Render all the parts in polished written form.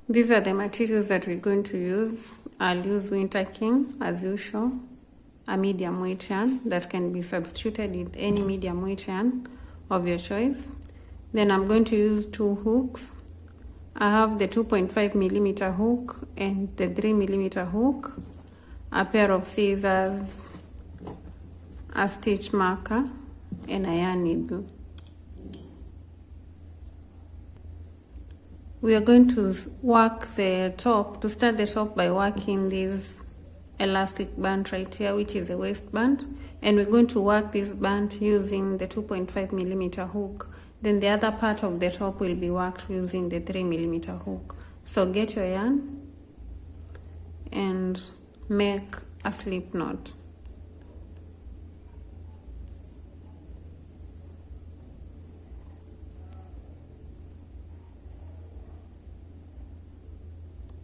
These are the materials that we're going to use. I'll use Winter King as usual, a medium weight yarn that can be substituted with any medium weight yarn of your choice. Then I'm going to use 2 hooks. I have the 2.5mm hook and the 3mm hook, a pair of scissors, a stitch marker, and a yarn needle. We are going to work the top, to start the top by working this elastic band right here, which is a waistband, and we're going to work this band using the 2.5mm hook. Then the other part of the top will be worked using the 3mm hook. So get your yarn and make a slip knot.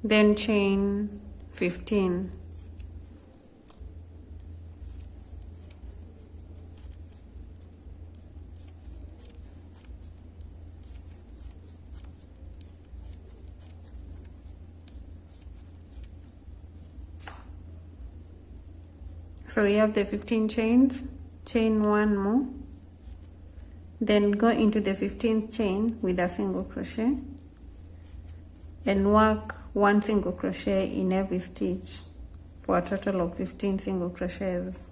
Then chain 15. So we have the 15 chains, chain 1 more, then go into the 15th chain with a single crochet and work 1 single crochet in every stitch for a total of 15 single crochets.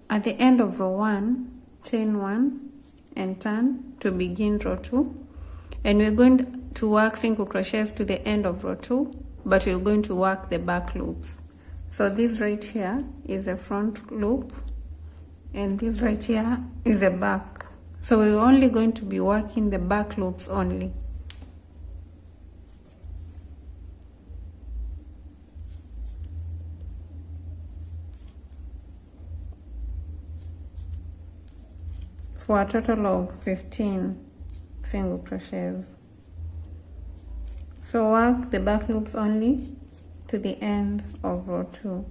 At the end of row 1, chain 1 and turn to begin row 2, and we're going to work single crochets to the end of row 2, but we're going to work the back loops. So this right here is a front loop and this right here is a back. So we're only going to be working the back loops only. For a total of 15 single crochets. So work the back loops only to the end of row 2.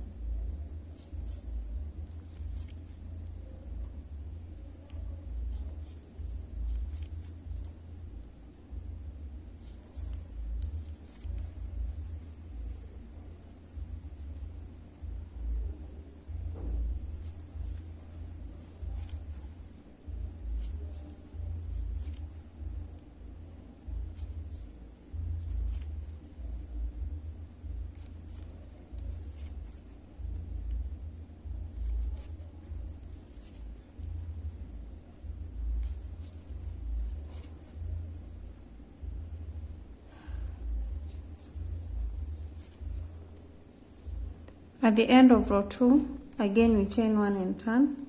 At the end of row 2, again we chain 1 and turn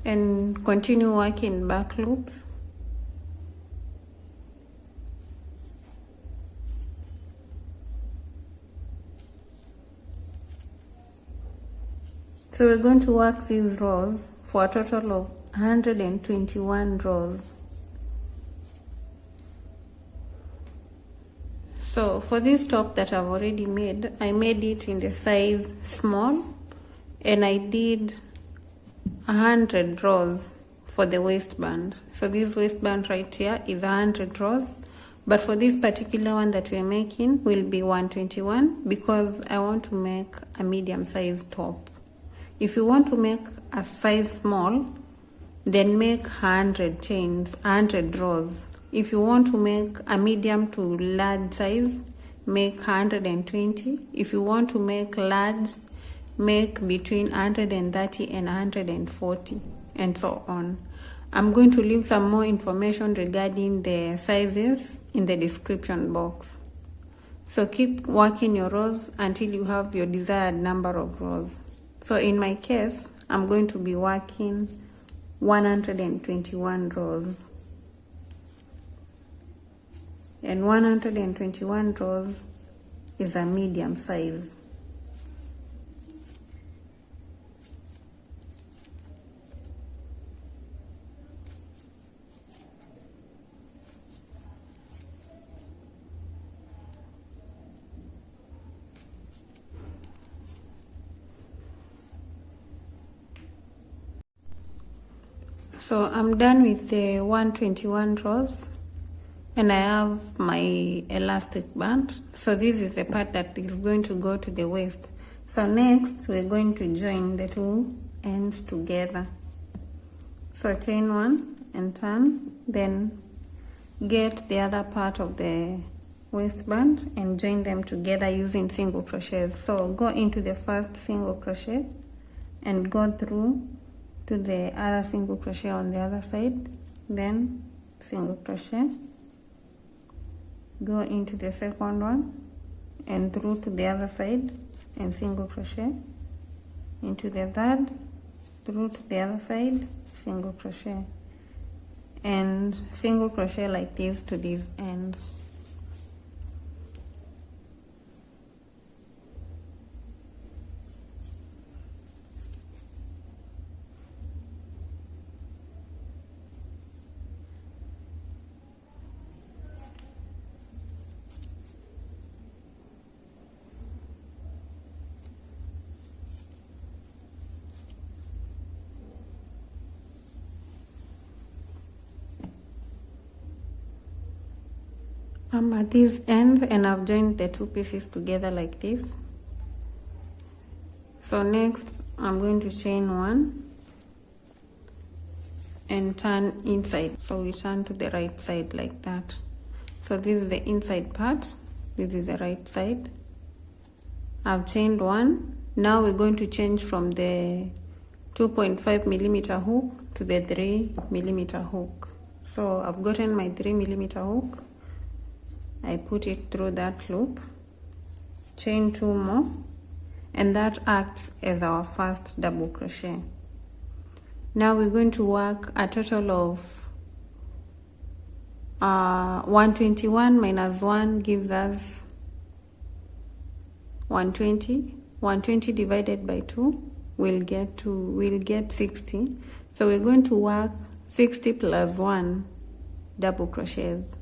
and continue working back loops. So we're going to work these rows for a total of 121 rows. So for this top that I've already made, I made it in the size small and I did 100 rows for the waistband. So this waistband right here is 100 rows, but for this particular one that we're making will be 121 because I want to make a medium size top. If you want to make a size small, then make 100 chains, 100 rows. If you want to make a medium to large size, make 120. If you want to make large, make between 130 and 140, and so on. I'm going to leave some more information regarding the sizes in the description box. So keep working your rows until you have your desired number of rows. So in my case, I'm going to be working 121 rows. And 121 rows is a medium size. So I'm done with the 121 rows, and I have my elastic band. So this is the part that is going to go to the waist. So next we're going to join the two ends together. So chain one and turn, then get the other part of the waistband and join them together using single crochets. So go into the first single crochet and go through to the other single crochet on the other side, then single crochet, go into the second one and through to the other side and single crochet, into the third, through to the other side, single crochet, and single crochet like this to this end. I'm at this end and I've joined the two pieces together like this. So next I'm going to chain one and turn inside. So we turn to the right side like that. So this is the inside part, this is the right side. I've chained one. Now we're going to change from the 2.5 millimeter hook to the 3 millimeter hook. So I've gotten my 3 millimeter hook. I put it through that loop, chain two more, and that acts as our first double crochet. Now we're going to work a total of 121 minus 1 gives us 120. 120 divided by 2 we'll get 60. So we're going to work 60 plus 1 double crochets.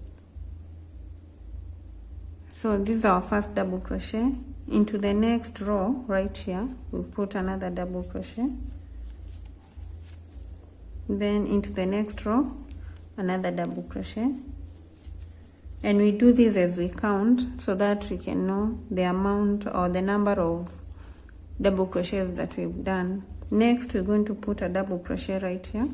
So this is our first double crochet. Into the next row right here we'll put another double crochet, then into the next row another double crochet, and we do this as we count so that we can know the amount or the number of double crochets that we've done. Next we're going to put a double crochet right here,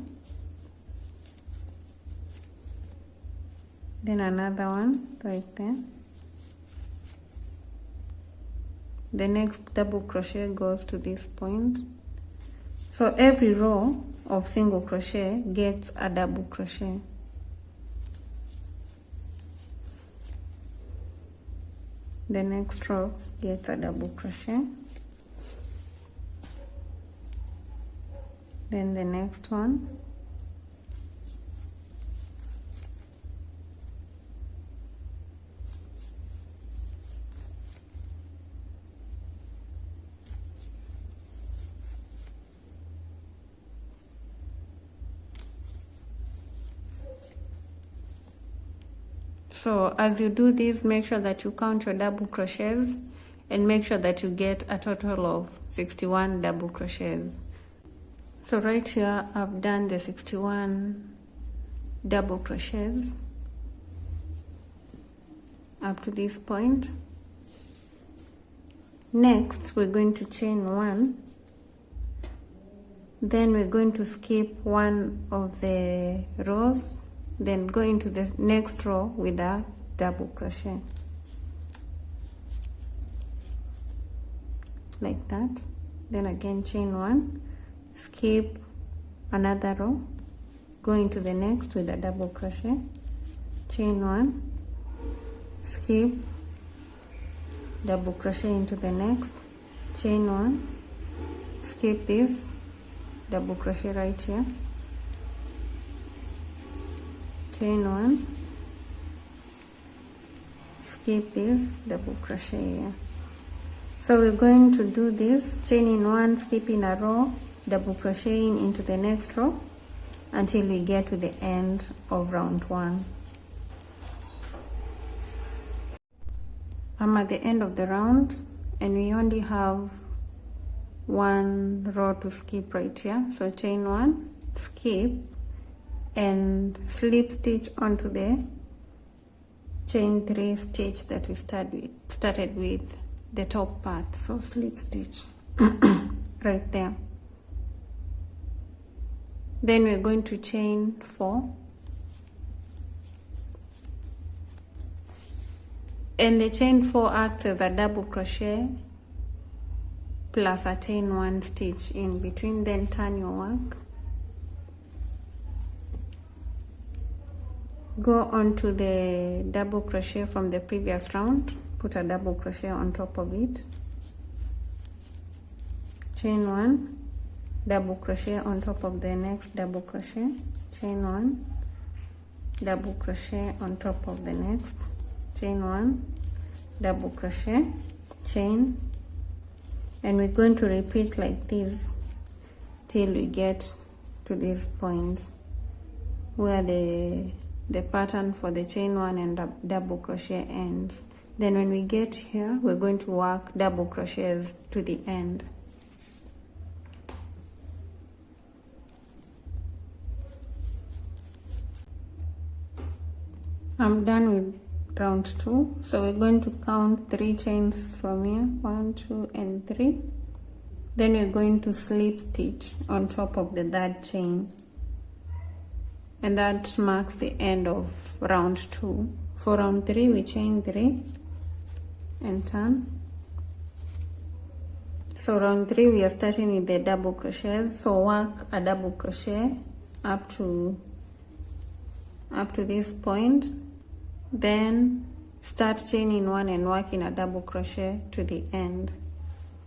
then another one right there. The next double crochet goes to this point. So every row of single crochet gets a double crochet. The next row gets a double crochet. Then the next one. So as you do this, make sure that you count your double crochets and make sure that you get a total of 61 double crochets. So right here I've done the 61 double crochets up to this point. Next we're going to chain one, then we're going to skip one of the rows, then go into the next row with a double crochet like that, then again chain one, skip another row, go into the next with a double crochet, chain one, skip, double crochet into the next, chain one, skip this, double crochet right here, chain one, skip this, double crochet here. So we're going to do this, chaining one, skipping a row, double crocheting into the next row until we get to the end of round one. I'm at the end of the round and we only have one row to skip right here. So chain one, skip, and slip stitch onto the chain 3 stitch that we started with the top part. So slip stitch right there. Then we're going to chain 4, and the chain 4 acts as a double crochet plus a chain 1 stitch in between. Then turn your work, go on to the double crochet from the previous round, put a double crochet on top of it, chain 1, double crochet on top of the next double crochet, chain 1, double crochet on top of the next, chain 1, double crochet, chain, and we're going to repeat like this till we get to this point where the pattern for the chain 1 and double crochet ends. Then when we get here, we're going to work double crochets to the end. I'm done with round 2, so we're going to count 3 chains from here, 1, 2 and 3. Then we're going to slip stitch on top of the 3rd chain, and that marks the end of round 2. For round 3 we chain 3 and turn. So round 3 we are starting with the double crochets, so work a double crochet up to this point, then start chaining 1 and working a double crochet to the end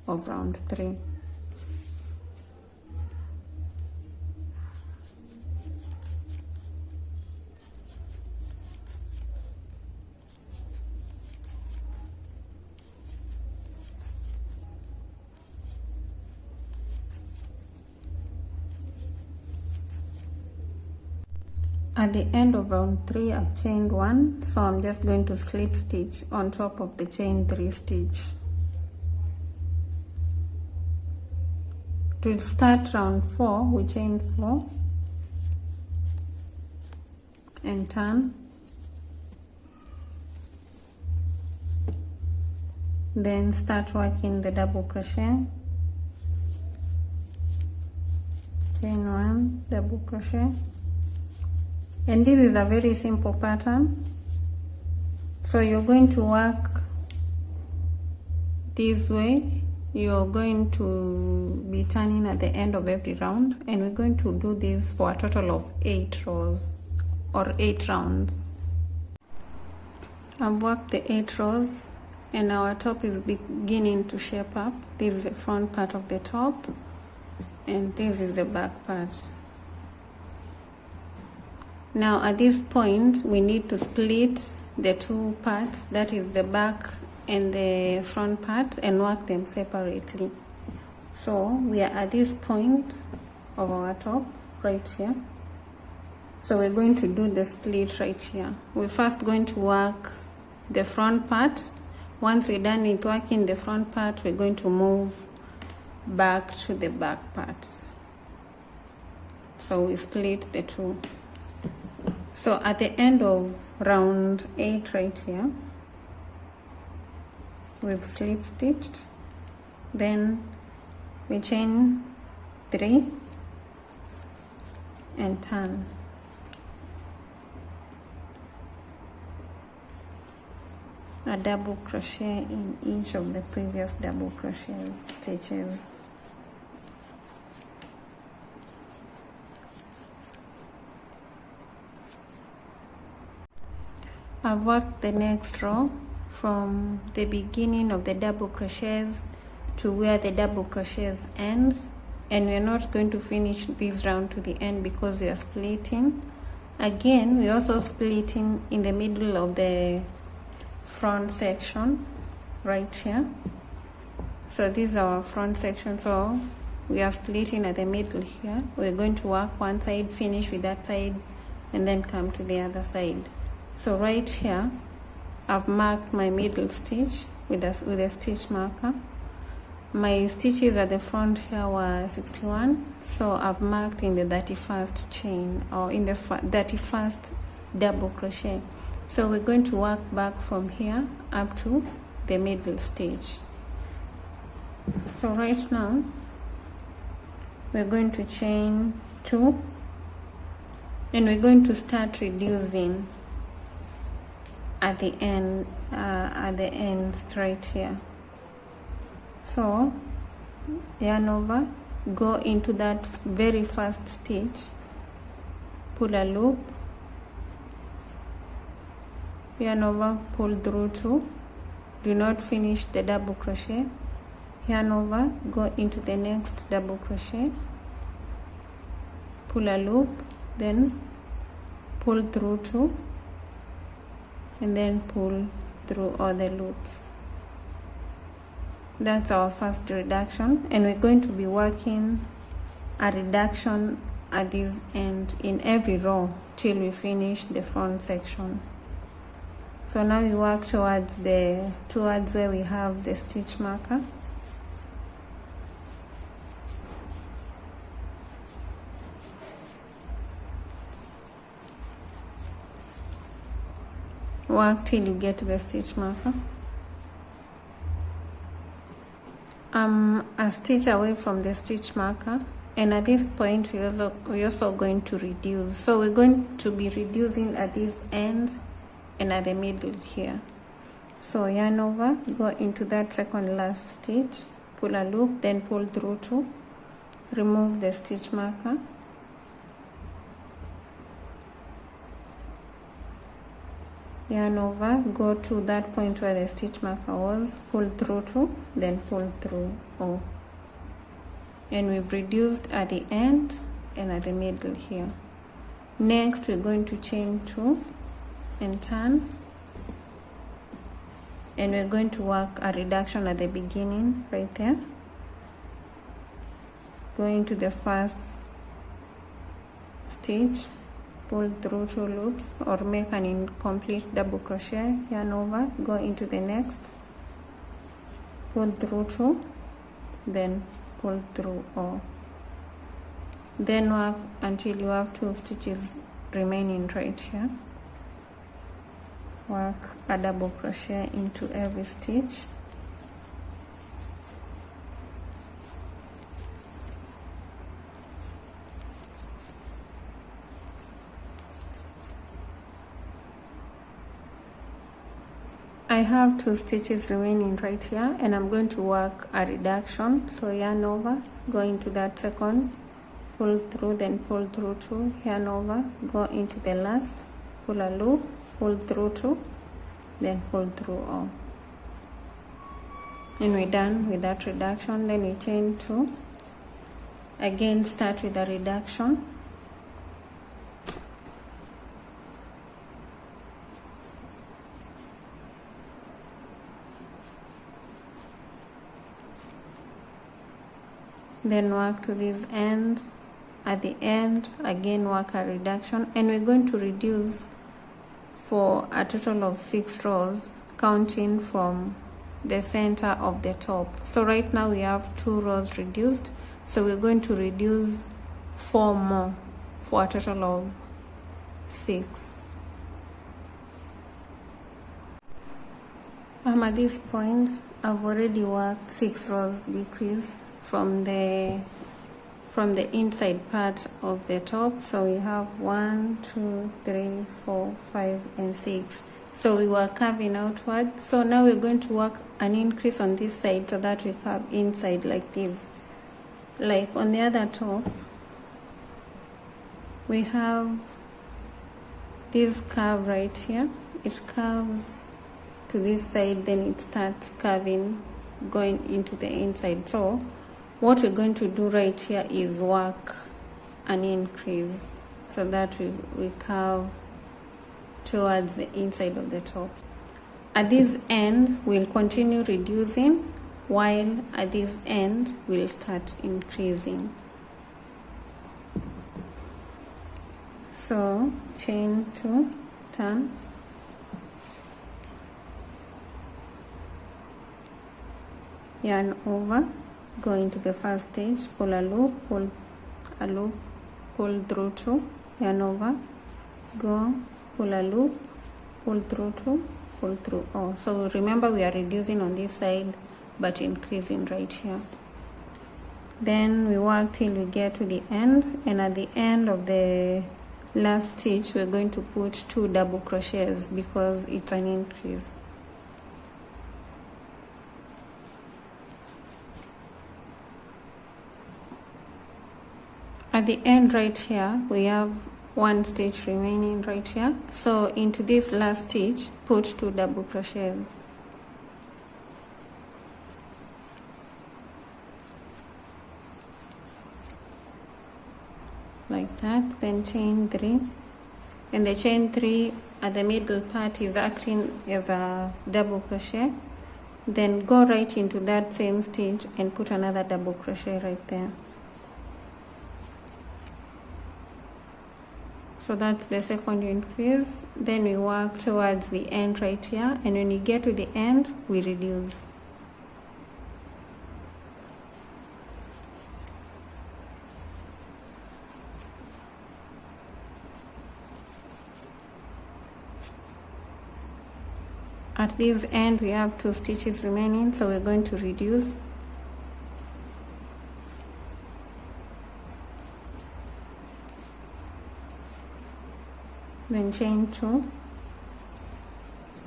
of round 3. At the end of round 3 I've chained 1, so I'm just going to slip stitch on top of the chain 3 stitch. To start round 4 we chain 4 and turn, then start working the double crochet, chain 1, double crochet. And this is a very simple pattern, so you're going to work this way. You're going to be turning at the end of every round, and we're going to do this for a total of 8 rows or 8 rounds. I've worked the 8 rows and our top is beginning to shape up. This is the front part of the top and this is the back part. Now at this point we need to split the 2 parts, that is the back and the front part, and work them separately. So we are at this point of our top right here, so we're going to do the split right here. We're first going to work the front part. Once we're done with working the front part, we're going to move back to the back part. So we split the 2. So at the end of round 8 right here, we've slip stitched, then we chain 3 and turn. A double crochet in each of the previous double crochet stitches. I've worked the next row from the beginning of the double crochets to where the double crochets end, and we're not going to finish this round to the end because we are splitting. Again, we're also splitting in the middle of the front section right here. So this is our front section, so we are splitting at the middle here. We're going to work one side, finish with that side, and then come to the other side. So right here I've marked my middle stitch with a stitch marker. My stitches at the front here were 61, so I've marked in the 31st chain, or in the 31st double crochet. So we're going to work back from here up to the middle stitch. So right now we're going to chain 2, and we're going to start reducing at the end, ends right here. So yarn over, go into that very first stitch, pull a loop, yarn over, pull through 2, do not finish the double crochet, yarn over, go into the next double crochet, pull a loop, then pull through 2, and then pull through all the loops. That's our first reduction, and we're going to be working a reduction at this end in every row till we finish the front section. So now we work towards where we have the stitch marker. Work till you get to the stitch marker. I'm a stitch away from the stitch marker, and at this point we're also going to reduce. So we're going to be reducing at this end and at the middle here. So yarn over, go into that second last stitch, pull a loop, then pull through 2, remove the stitch marker, yarn over, go to that point where the stitch marker was, pull through 2, then pull through O. And we've reduced at the end and at the middle here. Next we're going to chain 2 and turn, and we're going to work a reduction at the beginning right there, going to the first stitch, pull through 2 loops or make an incomplete double crochet, yarn over, go into the next, pull through 2, then pull through O. Then work until you have 2 stitches remaining right here. Work a double crochet into every stitch. I have 2 stitches remaining right here, and I'm going to work a reduction. So yarn over, go into that second, pull through, then pull through 2, yarn over, go into the last, pull a loop, pull through 2, then pull through all. And we're done with that reduction. Then we chain 2, again start with a reduction, then work to this end. At the end again work a reduction, and we're going to reduce for a total of 6 rows, counting from the center of the top. So right now we have 2 rows reduced, so we're going to reduce 4 more for a total of 6. At this point I've already worked 6 rows decrease from the inside part of the top. So we have 1, 2, 3, 4, 5, and 6. So we were curving outward. So now we're going to work an increase on this side so that we curve inside like this. Like on the other top, we have this curve right here. It curves to this side, then it starts curving going into the inside. So what we're going to do right here is work an increase so that we curve towards the inside of the top. At this end we'll continue reducing, while at this end we'll start increasing. So chain 2, turn, yarn over, go into the first stitch, pull a loop, pull a loop, pull through 2, yarn over, go, pull a loop, pull through 2, pull through. Oh, so remember we are reducing on this side but increasing right here. Then we work till we get to the end, and at the end of the last stitch we're going to put 2 double crochets because it's an increase. At the end right here we have 1 stitch remaining right here, so into this last stitch put 2 double crochets. Like that, then chain 3, and the chain 3 at the middle part is acting as a double crochet. Then go right into that same stitch and put another double crochet right there. So that's the second increase. Then we work towards the end right here, and when you get to the end we reduce. At this end we have 2 stitches remaining, so we're going to reduce. Then chain 2,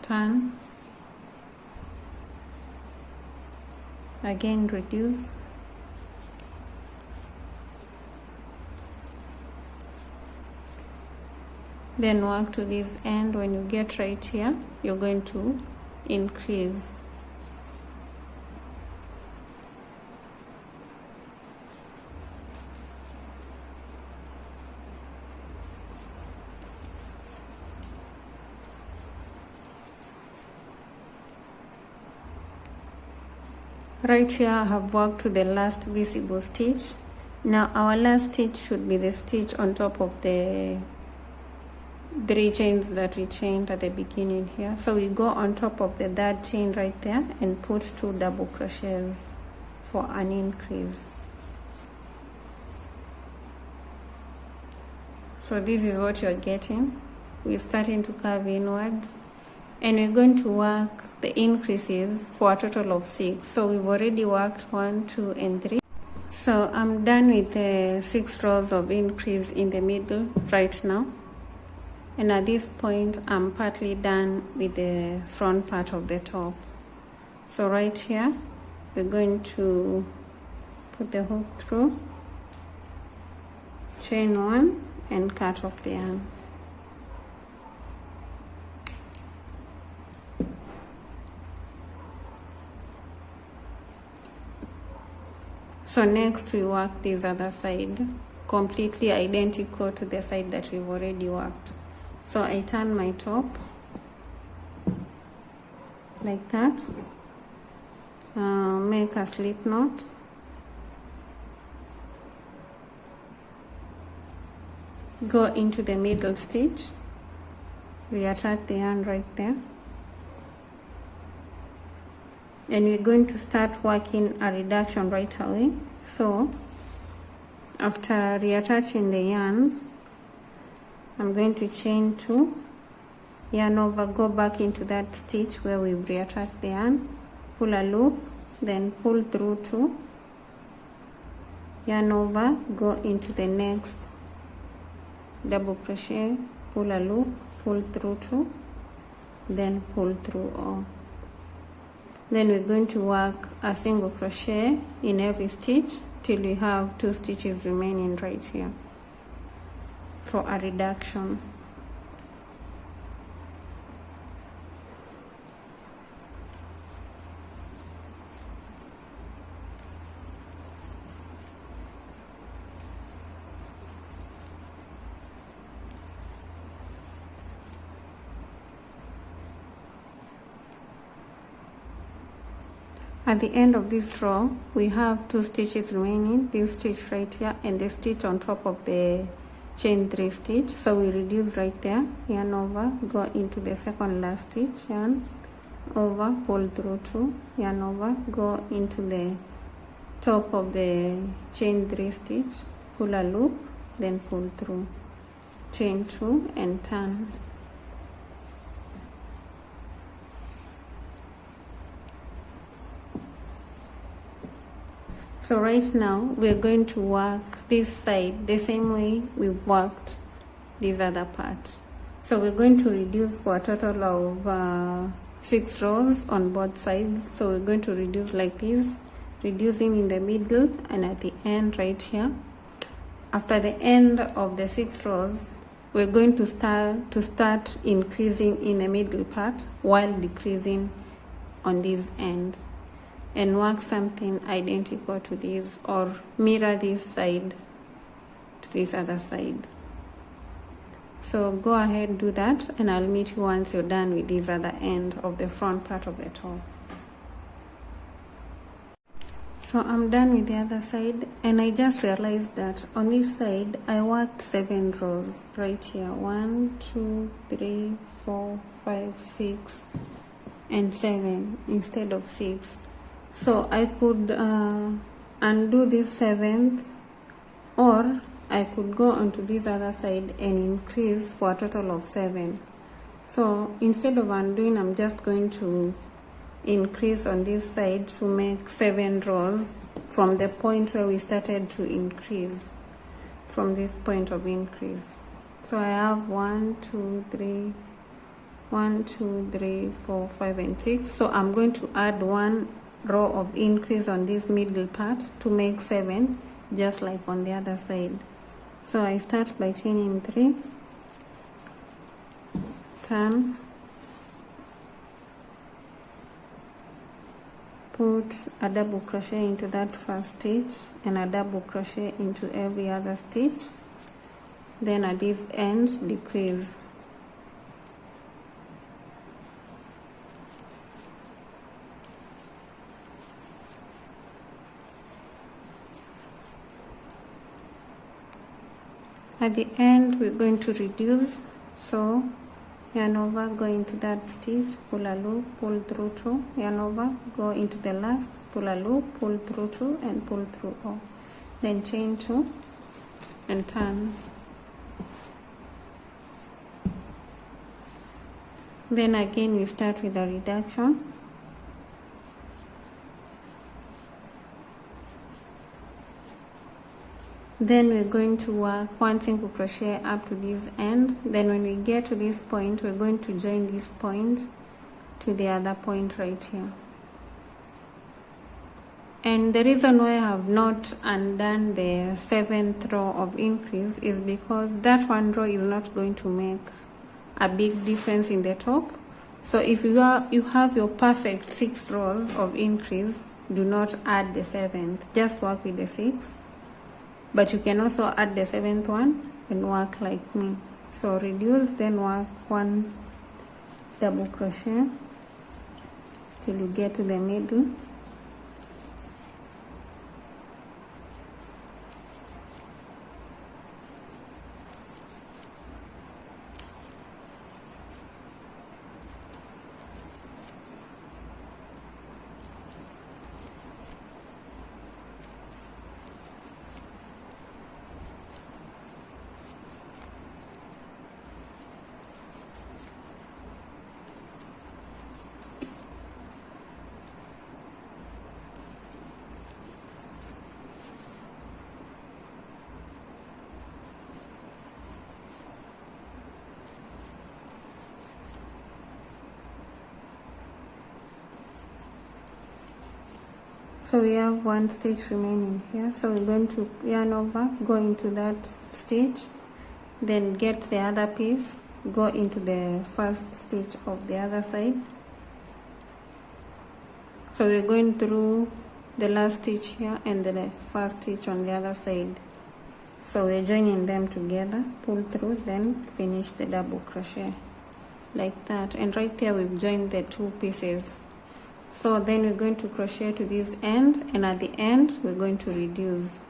turn, again reduce, then work to this end. When you get right here you're going to increase. Right here I have worked to the last visible stitch. Now our last stitch should be the stitch on top of the 3 chains that we chained at the beginning here. So we go on top of the 3rd chain right there and put 2 double crochets for an increase. So this is what you're getting. We're starting to curve inwards, and we're going to work the increases for a total of 6. So we've already worked 1, 2, and 3. So I'm done with the 6 rows of increase in the middle right now. And at this point I'm partly done with the front part of the top. So right here we're going to put the hook through, chain 1, and cut off the yarn. So next we work this other side, completely identical to the side that we've already worked. So I turn my top like that, make a slip knot, go into the middle stitch, reattach the yarn right there, and we're going to start working a reduction right away. So after reattaching the yarn, I'm going to chain 2, yarn over, go back into that stitch where we've reattached the yarn, pull a loop, then pull through 2, yarn over, go into the next double crochet, pull a loop, pull through 2, then pull through all. Then we're going to work a single crochet in every stitch till we have 2 stitches remaining right here for a reduction. At the end of this row we have 2 stitches remaining, this stitch right here and the stitch on top of the chain 3 stitch. So we reduce right there, yarn over, go into the second last stitch, yarn over, pull through 2, yarn over, go into the top of the chain 3 stitch, pull a loop, then pull through, chain 2 and turn. So right now we're going to work this side the same way we worked this other part. So we're going to reduce for a total of 6 rows on both sides. So we're going to reduce like this, reducing in the middle and at the end right here. After the end of the 6 rows, we're going to start increasing in the middle part while decreasing on this end, and work something identical to this, or mirror this side to this other side. So go ahead, do that, and I'll meet you once you're done with this other end of the front part of the top. So I'm done with the other side, and I just realized that on this side I worked 7 rows right here. 1, 2, 3, 4, 5, 6 and 7 instead of 6. So I could undo this 7th, or I could go onto this other side and increase for a total of 7. So instead of undoing, I'm just going to increase on this side to make 7 rows from the point where we started to increase, from this point of increase. So I have 1, 2, 3, 1, 2, 3, 4, 5 and 6. So I'm going to add 1 row of increase on this middle part to make 7, just like on the other side. So I start by chaining 3, turn, put a double crochet into that first stitch and a double crochet into every other stitch, then at this end decrease. At the end we're going to reduce, so yarn over, go into that stitch, pull a loop, pull through 2, yarn over, go into the last, pull a loop, pull through 2 and pull through all, then chain 2 and turn. Then again we start with a reduction. Then we're going to work 1 single crochet up to this end. Then when we get to this point, we're going to join this point to the other point right here. And the reason why I have not undone the 7th row of increase is because that 1 row is not going to make a big difference in the top. So if you have your perfect 6 rows of increase, do not add the 7th, just work with the 6. But you can also add the 7th one and work like me. So reduce, then work 1 double crochet till you get to the middle. So we have 1 stitch remaining here, so we're going to yarn over, go into that stitch, then get the other piece, go into the first stitch of the other side. So we're going through the last stitch here and the first stitch on the other side. So we're joining them together, pull through, then finish the double crochet like that. And right there we've joined the 2 pieces. So then we're going to crochet to this end, and at the end we're going to reduce.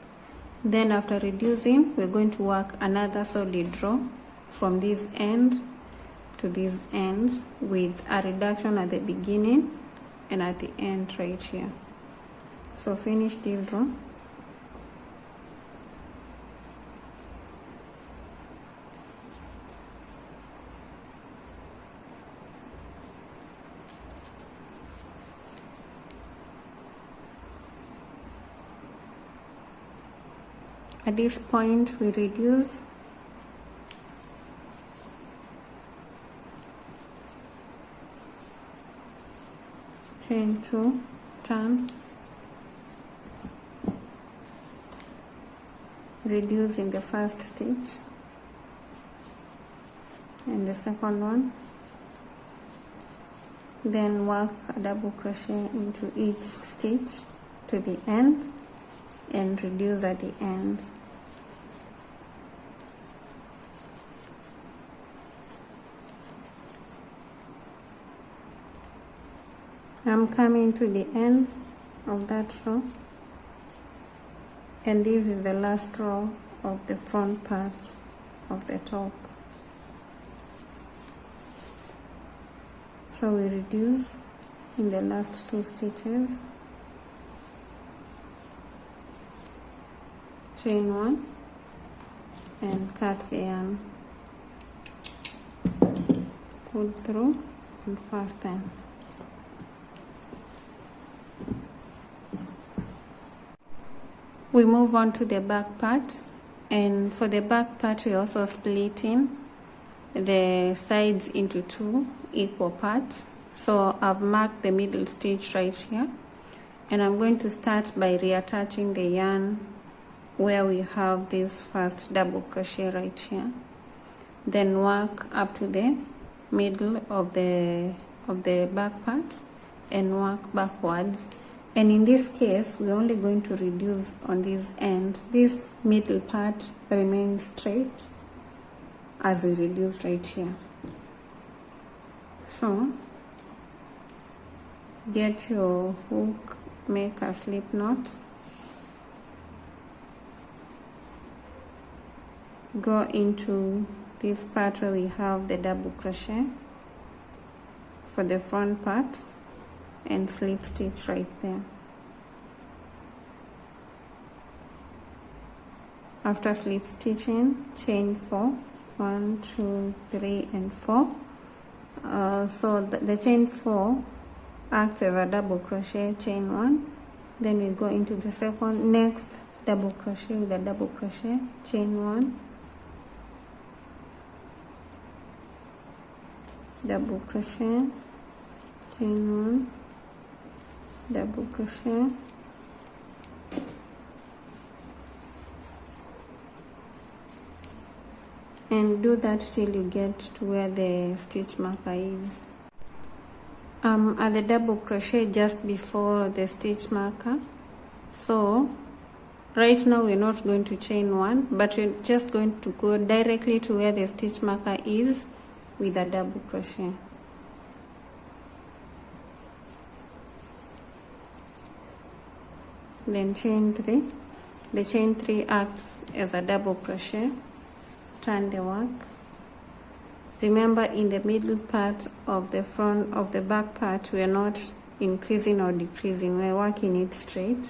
Then after reducing, we're going to work another solid row from this end to this end with a reduction at the beginning and at the end right here. So finish this row. At this point we reduce, chain 2, turn, reduce in the first stitch and the second one, then work a double crochet into each stitch to the end and reduce at the end. I'm coming to the end of that row, and this is the last row of the front part of the top. So we reduce in the last 2 stitches, chain 1 and cut the yarn, pull through and fasten. We move on to the back part, and for the back part we also splitting the sides into 2 equal parts. So I've marked the middle stitch right here, and I'm going to start by reattaching the yarn where we have this first double crochet right here, then work up to the middle of the back part and work backwards. And in this case we're only going to reduce on this end. This middle part remains straight as we reduce right here. So get your hook, make a slip knot, go into this part where we have the double crochet for the front part and slip stitch right there. After slip stitching, chain 4, 1, 2, 3 and 4. So the chain 4 acts as a double crochet, chain 1, then we go into the second next double crochet with a double crochet, chain 1, double crochet, chain 1, double crochet, and do that till you get to where the stitch marker is. At the double crochet just before the stitch marker. So right now we're not going to chain 1, but we're just going to go directly to where the stitch marker is with a double crochet. Then chain 3. The chain 3 acts as a double crochet. Turn the work. Remember, in the middle part of the front of the back part we are not increasing or decreasing, we're working it straight.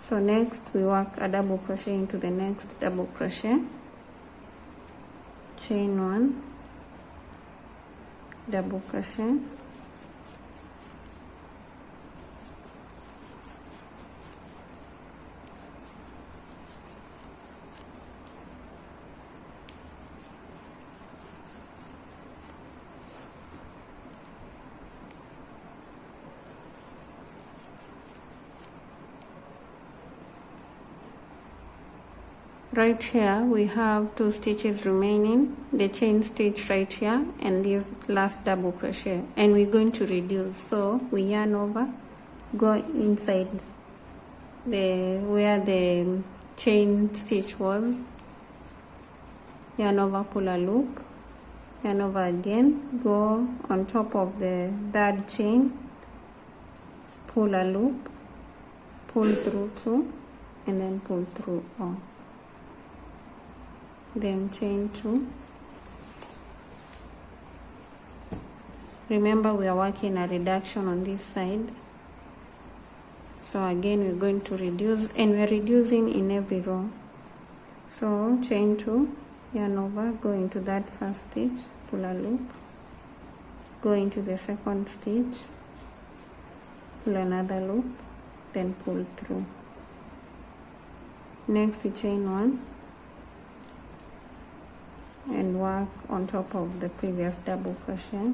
So next we work a double crochet into the next double crochet, chain 1, double crochet, right here we have 2 stitches remaining, the chain stitch right here and this last double crochet, and we're going to reduce. So we yarn over, go inside where the chain stitch was, yarn over, pull a loop, yarn over again, go on top of the third chain, pull a loop, pull through 2 and then pull through all. Then chain 2, Remember, we are working a reduction on this side. So again, we're going to reduce, and we're reducing in every row. So chain 2, yarn over, go into that first stitch, pull a loop, go into the second stitch, pull another loop, then pull through. Next we chain 1 and work on top of the previous double crochet.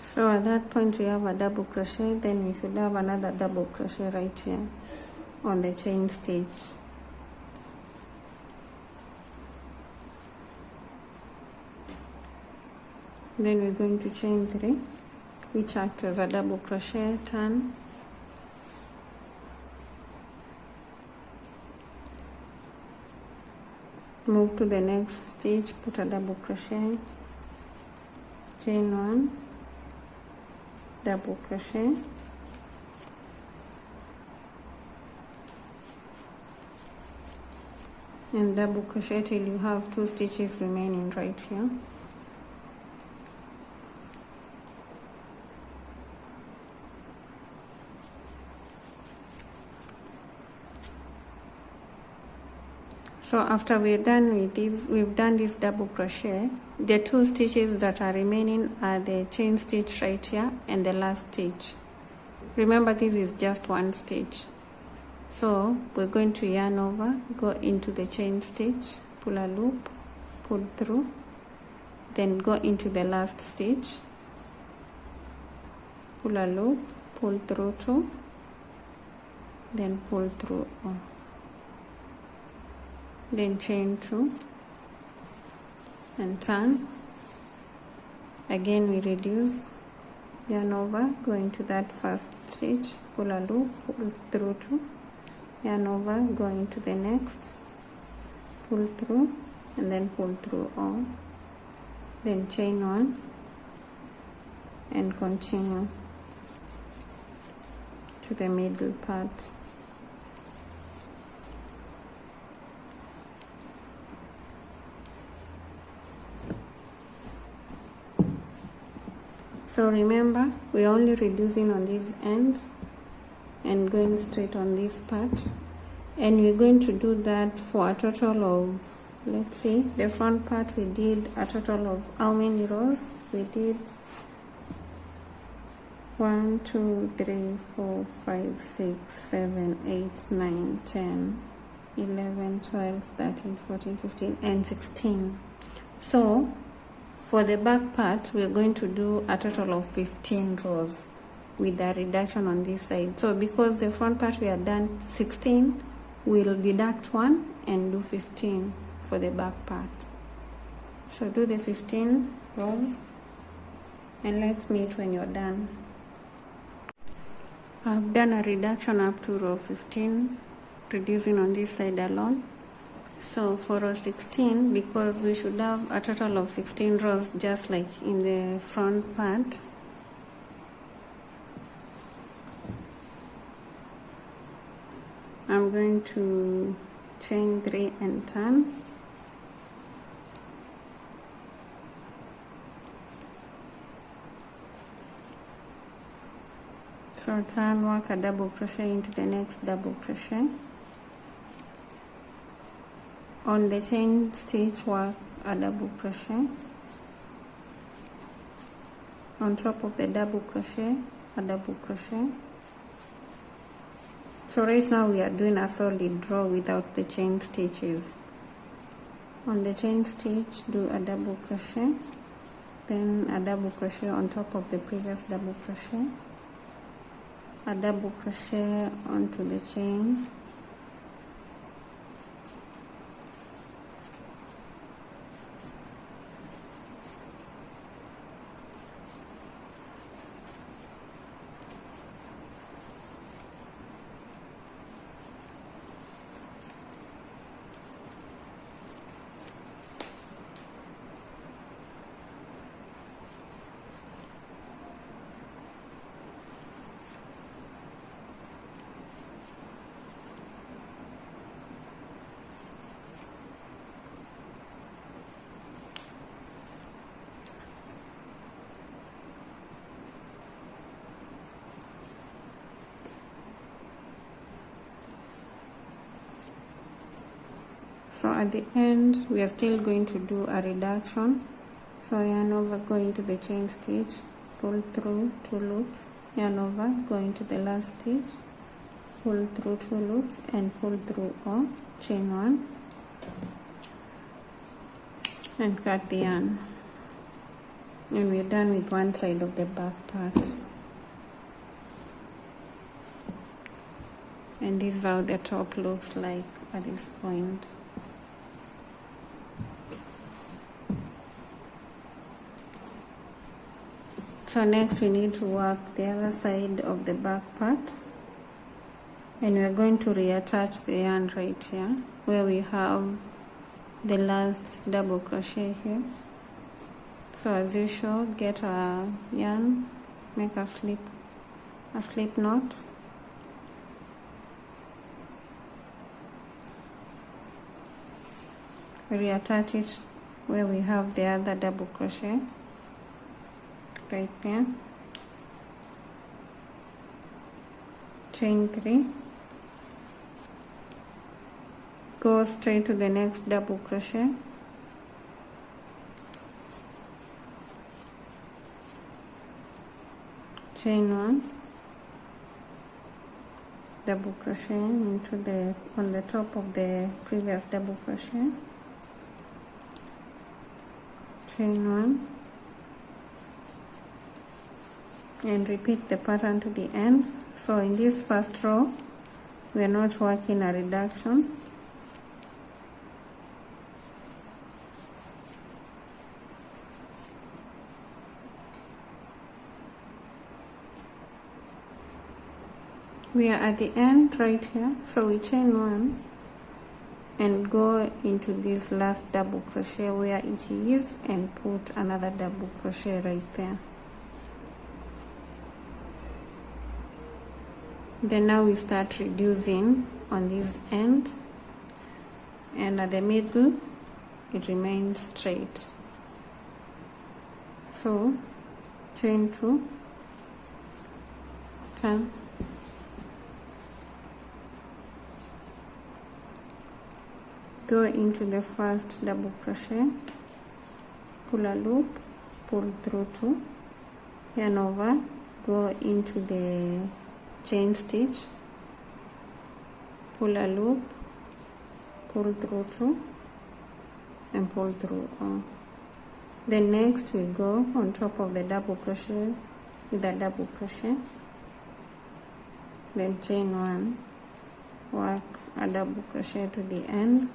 So at that point we have a double crochet, then we should have another double crochet right here on the chain stitch. Then we're going to chain 3, which acts as a double crochet, turn, move to the next stitch, put a double crochet, chain 1, double crochet, and double crochet till you have 2 stitches remaining right here. So after we're done with this, we've done this double crochet, the 2 stitches that are remaining are the chain stitch right here and the last stitch. Remember, this is just 1 stitch. So we're going to yarn over, go into the chain stitch, pull a loop, pull through, then go into the last stitch, pull a loop, pull through 2, then pull through on. Then chain 2 and turn. Again we reduce, yarn over, go into that first stitch, pull a loop, pull through 2, yarn over, go into the next, pull through, and then pull through all. Then chain 1 and continue to the middle part. So remember, we're only reducing on these ends and going straight on this part, and we're going to do that for a total of, let's see, the front part we did a total of how many rows? We did 1, 2, 3, 4, 5, 6, 7, 8, 9, 10, 11, 12, 13, 14, 15, and 16. So for the back part, we're going to do a total of 15 rows with a reduction on this side. So because the front part we have done 16, we'll deduct 1 and do 15 for the back part. So do the 15 rows and let's meet when you're done. I've done a reduction up to row 15, reducing on this side alone. So for row 16, because we should have a total of 16 rows just like in the front part, I'm going to chain 3 and turn. So turn, work a double crochet into the next double crochet. On the chain stitch, work a double crochet. On top of the double crochet, a double crochet. So right now we are doing a solid row without the chain stitches. On the chain stitch, do a double crochet, then a double crochet on top of the previous double crochet, a double crochet onto the chain, so at the end we are still going to do a reduction. So yarn over, go into the chain stitch, pull through 2 loops, yarn over, go into the last stitch, pull through 2 loops and pull through all, chain 1 and cut the yarn, and we're done with one side of the back part. And this is how the top looks like at this point. So next we need to work the other side of the back part, and we are going to reattach the yarn right here where we have the last double crochet here. So as usual, get a yarn, make a slip knot, reattach it where we have the other double crochet right there, chain 3, go straight to the next double crochet, chain 1, double crochet into the on the top of the previous double crochet, chain 1, and repeat the pattern to the end. So in this first row we are not working a reduction, we are at the end right here. So we chain 1 and go into this last double crochet where it is and put another double crochet right there. Then now we start reducing on this end, and at the middle it remains straight. So chain 2, turn, go into the first double crochet, pull a loop, pull through 2, yarn over, go into the chain stitch, pull a loop, pull through 2 and pull through all. Then next we go on top of the double crochet with a double crochet, then chain 1, work a double crochet to the end,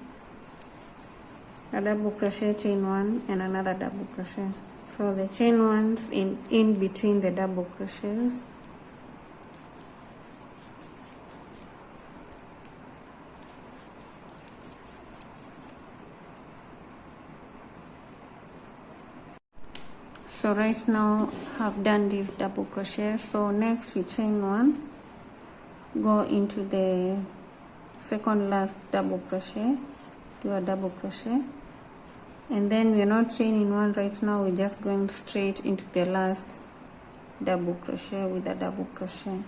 a double crochet, chain 1 and another double crochet. So the chain 1's in between the double crochets, so right now I've done this double crochet. So next we chain 1, go into the second last double crochet, do a double crochet, and then we're not chaining 1 right now, we're just going straight into the last double crochet with a double crochet,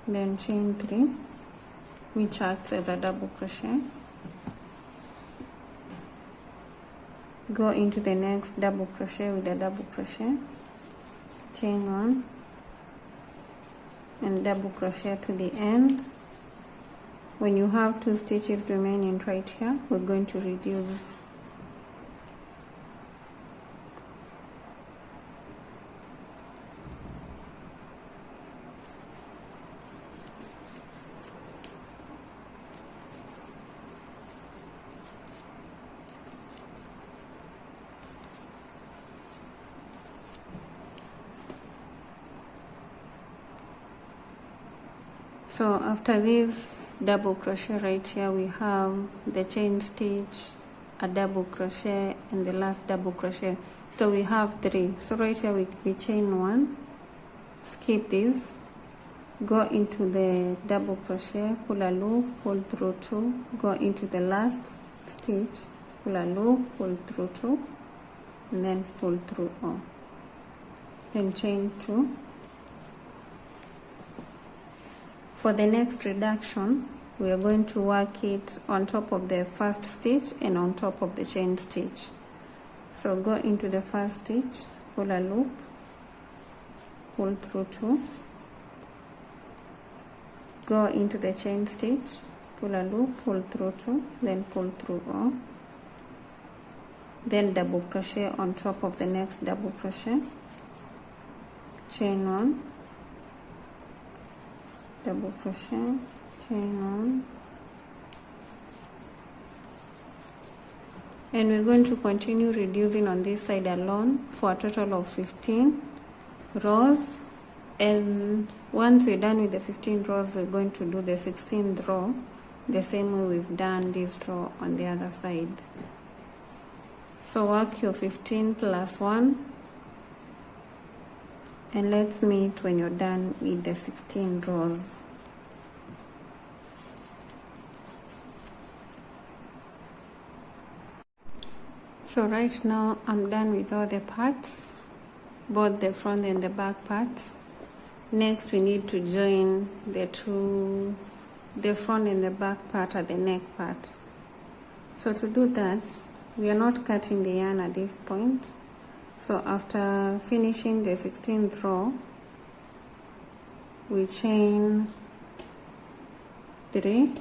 then chain 3 which acts as a double crochet, go into the next double crochet with a double crochet, chain 1 and double crochet to the end, when you have 2 stitches remaining right here, we're going to reduce. So after this double crochet right here, we have the chain stitch, a double crochet, and the last double crochet. So we have 3. So right here we chain 1, skip this, go into the double crochet, pull a loop, pull through 2, go into the last stitch, pull a loop, pull through 2, and then pull through all. Then chain 2. For the next reduction, we are going to work it on top of the first stitch and on top of the chain stitch. So go into the first stitch, pull a loop, pull through 2, go into the chain stitch, pull a loop, pull through 2, then pull through all, then double crochet on top of the next double crochet, chain 1, double crochet, chain 1, and we're going to continue reducing on this side alone for a total of 15 rows. And once we're done with the 15 rows, we're going to do the 16th row the same way we've done this row on the other side. So work your 15 plus 1, and let's meet when you're done with the 16 rows. So right now I'm done with all the parts, both the front and the back parts. Next we need to join the front and the back part at the neck part. So to do that, we are not cutting the yarn at this point. So after finishing the 16th row, we chain 3,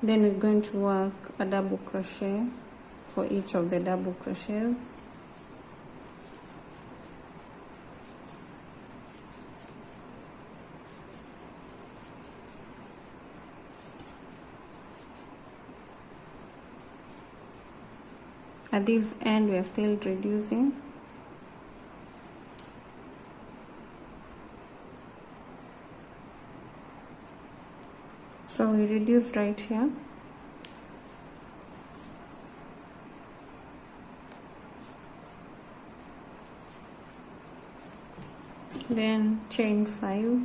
then we're going to work a double crochet for each of the double crochets. At this end, we are still reducing. So we reduce right here. Then chain 5.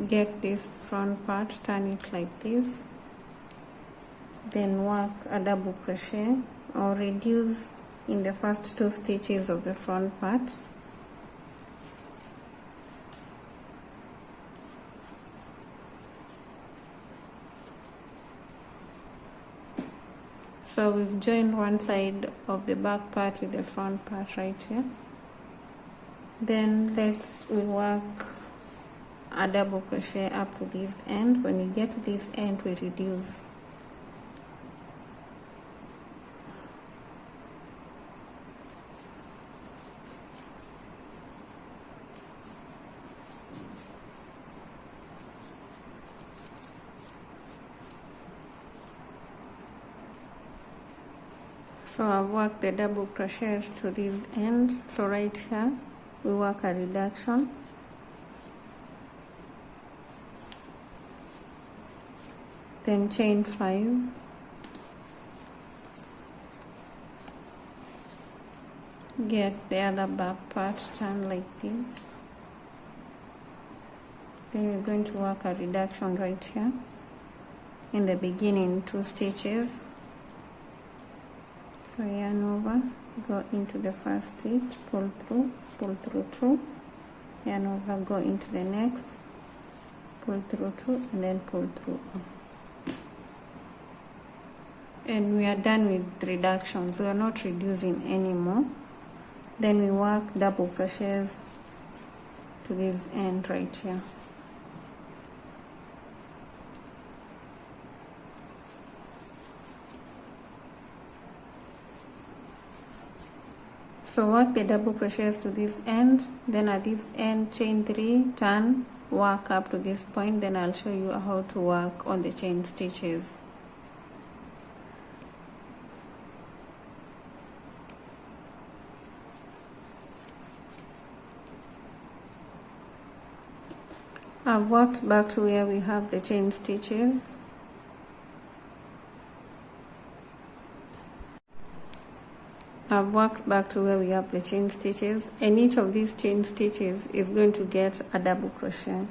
Get this front part, turn it like this, then work a double crochet or reduce in the first 2 stitches of the front part. So we've joined one side of the back part with the front part right here. Then we work a double crochet up to this end. When we get to this end, we reduce. So I've worked the double crochets to this end. So right here we work a reduction. Then chain 5, get the other back part, turn like this. Then we're going to work a reduction right here in the beginning 2 stitches. So yarn over, go into the first stitch, pull through 2, yarn over, go into the next, pull through 2, and then pull through. And we are done with reductions. We are not reducing anymore. then we work double crochets to this end right here. So work the double crochets to this end, then at this end chain 3, turn, work up to this point, then I'll show you how to work on the chain stitches. I've worked back to where we have the chain stitches. I've worked back to where we have the chain stitches, and each of these chain stitches is going to get a double crochet.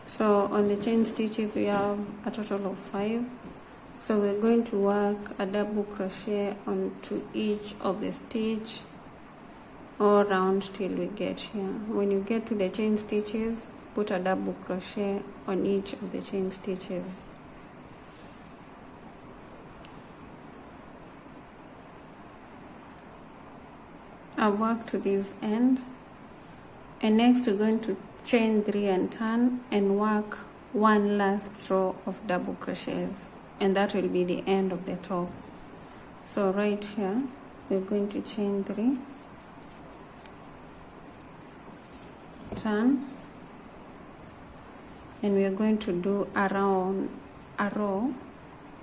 So on the chain stitches we have a total of 5. So we're going to work a double crochet onto each of the stitch all round till we get here. When you get to the chain stitches, put a double crochet on each of the chain stitches. I've worked to this end, and next we're going to chain 3 and turn and work one last row of double crochets, and that will be the end of the top. So right here we're going to chain 3, turn, and we are going to do around a row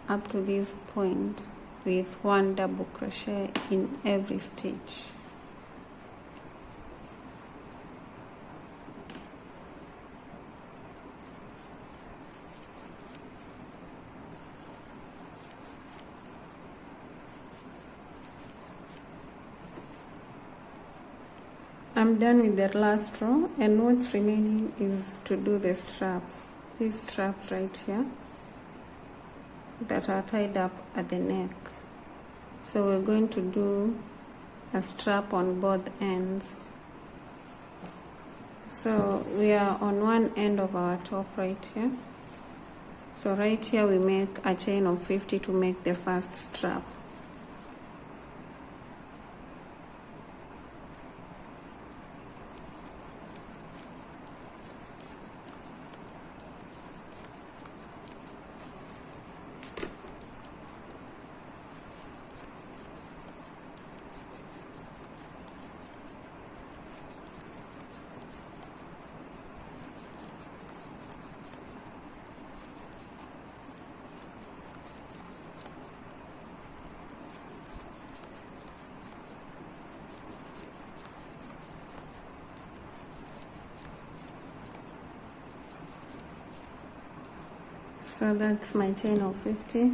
up to this point with 1 double crochet in every stitch. I'm done with the last row, and what's remaining is to do the straps. These straps right here that are tied up at the neck. So we're going to do a strap on both ends. So we are on one end of our top right here. So right here we make a chain of 50 to make the first strap. So that's my chain of 50.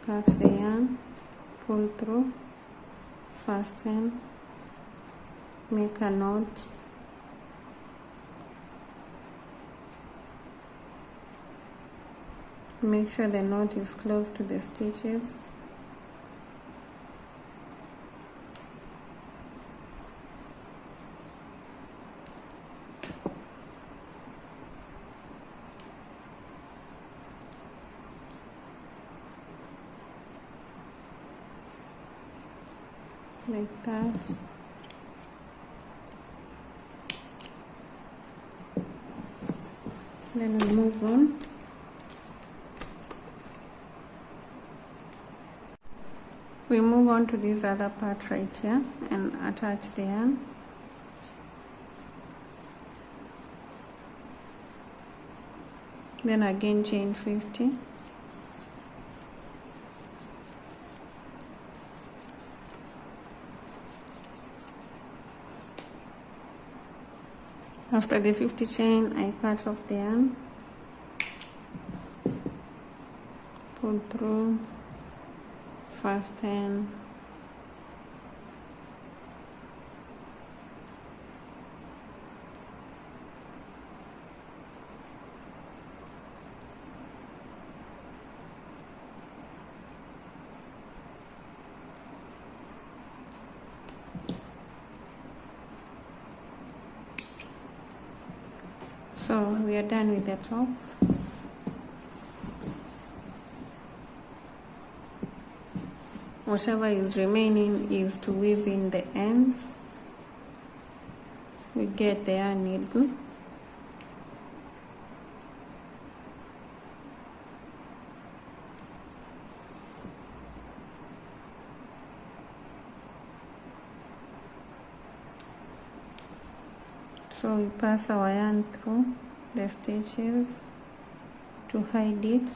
Cut the yarn, pull through, fasten, make a knot, make sure the knot is close to the stitches. Like that. Then we move on. We move on to this other part right here and attach the yarn. Then again chain 50. After the 50 chain, I cut off the yarn, pull through, fasten, So we are done with the top. Whatever is remaining is to weave in the ends. We get the yarn needle. So we pass our yarn through the stitches to hide it.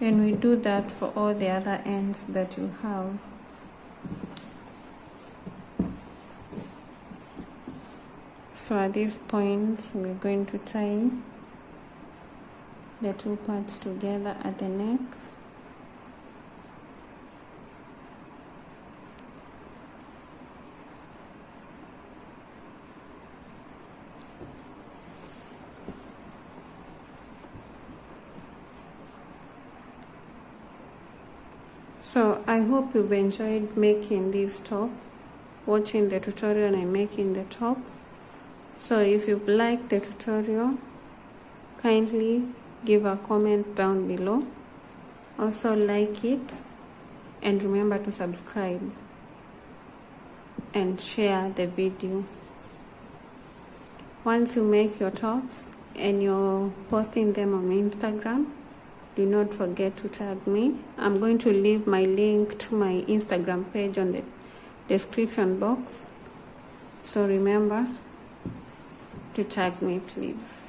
And we do that for all the other ends that you have. So at this point, we're going to tie the two parts together at the neck. So I hope you've enjoyed making this top, watching the tutorial and making the top. So if you've liked the tutorial, kindly give a comment down below. Also like it, and remember to subscribe and share the video. Once you make your tops and you're posting them on Instagram, do not forget to tag me. I'm going to leave my link to my Instagram page on the description box. So remember to tag me, please.